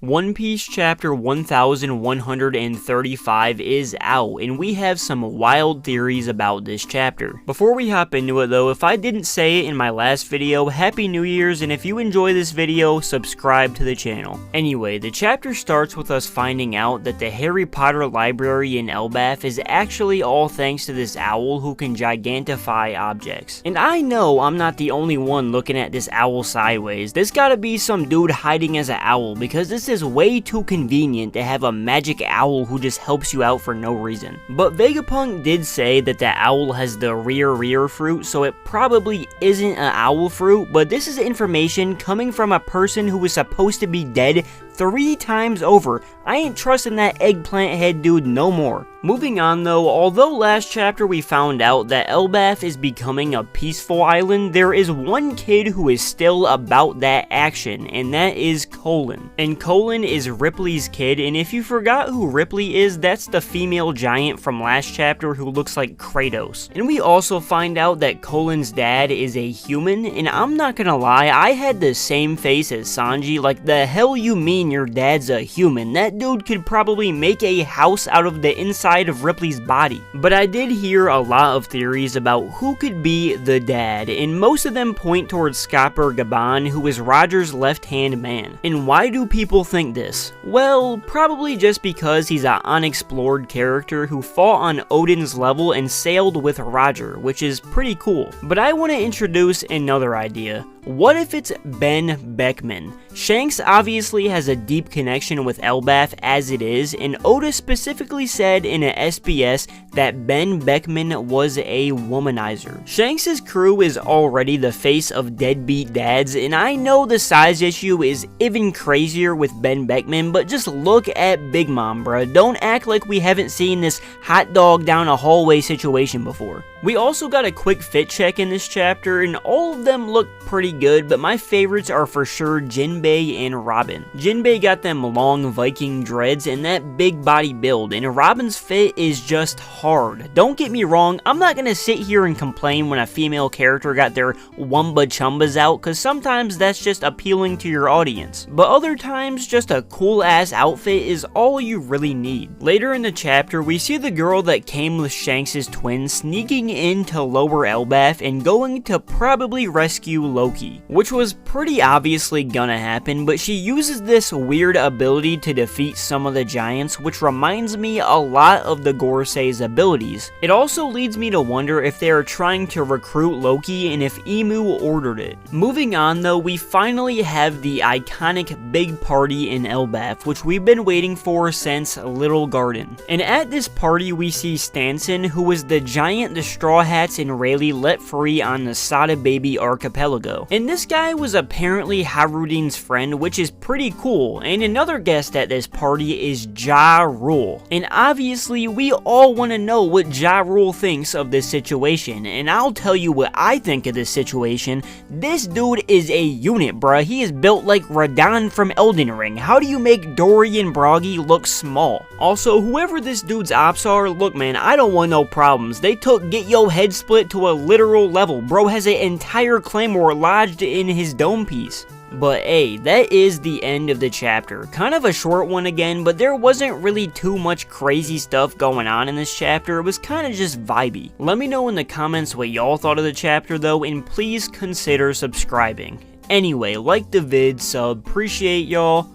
One Piece chapter 1135 is out, and we have some wild theories about this chapter. Before we hop into it though, if I didn't say it in my last video, Happy New Year's, and if you enjoy this video, subscribe to the channel. Anyway, the chapter starts with us finding out that the Harry Potter library in Elbaf is actually all thanks to this owl who can gigantify objects. And I know I'm not the only one looking at this owl sideways. There's gotta be some dude hiding as an owl, because this is way too convenient to have a magic owl who just helps you out for no reason. But Vegapunk did say that the owl has the rear fruit, so it probably isn't an owl fruit, but this is information coming from a person who was supposed to be dead 3 times over. I ain't trusting that eggplant head dude no more. Moving on though, although last chapter we found out that Elbaf is becoming a peaceful island, there is one kid who is still about that action, and that is Colin. And Colin is Ripley's kid, and if you forgot who Ripley is, that's the female giant from last chapter who looks like Kratos. And we also find out that Colin's dad is a human, and I'm not gonna lie, I had the same face as Sanji. Like, the hell you mean your dad's a human? That dude could probably make a house out of the inside of Ripley's body. But I did hear a lot of theories about who could be the dad, and most of them point towards Scopper Gaban, who is Roger's left-hand man. And why do people think this? Well, probably just because he's an unexplored character who fought on Odin's level and sailed with Roger, which is pretty cool. But I want to introduce another idea. What if it's Ben Beckman? Shanks obviously has a deep connection with Elbaf as it is, and Oda specifically said in an SBS that Ben Beckman was a womanizer. Shanks' crew is already the face of deadbeat dads, and I know the size issue is even crazier with Ben Beckman, but just look at Big Mom, bruh. Don't act like we haven't seen this hot dog down a hallway situation before. We also got a quick fit check in this chapter, and all of them look pretty good, but my favorites are for sure Jinbei and Robin. Jinbei got them long Viking dreads and that big body build, and Robin's fit is just hard. Don't get me wrong, I'm not gonna sit here and complain when a female character got their wumba chumbas out, cause sometimes that's just appealing to your audience. But other times, just a cool ass outfit is all you really need. Later in the chapter, we see the girl that came with Shanks' twin sneaking into Lower Elbaf and going to probably rescue Loki, which was pretty obviously gonna happen, but she uses this weird ability to defeat some of the giants, which reminds me a lot of the Gorsei's abilities. It also leads me to wonder if they are trying to recruit Loki and if Emu ordered it. Moving on though, we finally have the iconic big party in Elbaf, which we've been waiting for since Little Garden. And at this party we see Stanson, who was the giant the Straw Hats and Rayleigh let free on the Sada Baby archipelago. And this guy was apparently Harudin's friend, which is pretty cool. And another guest at this party is Ja Rule. And obviously we all want to know what Ja Rule thinks of this situation, and I'll tell you what I think of this situation. This dude is a unit, bruh. He is built like Radahn from Elden Ring. How do you make Dory and Broggy look small? Also, whoever this dude's ops are, look man, I don't want no problems. They took Get Yo Head Split to a literal level. Bro has an entire claymore lodged in his dome piece. But hey, that is the end of the chapter. Kind of a short one again, but there wasn't really too much crazy stuff going on in this chapter. It was kind of just vibey. Let me know in the comments what y'all thought of the chapter though, and please consider subscribing. Anyway, like the vid, sub, appreciate y'all,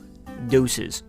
deuces.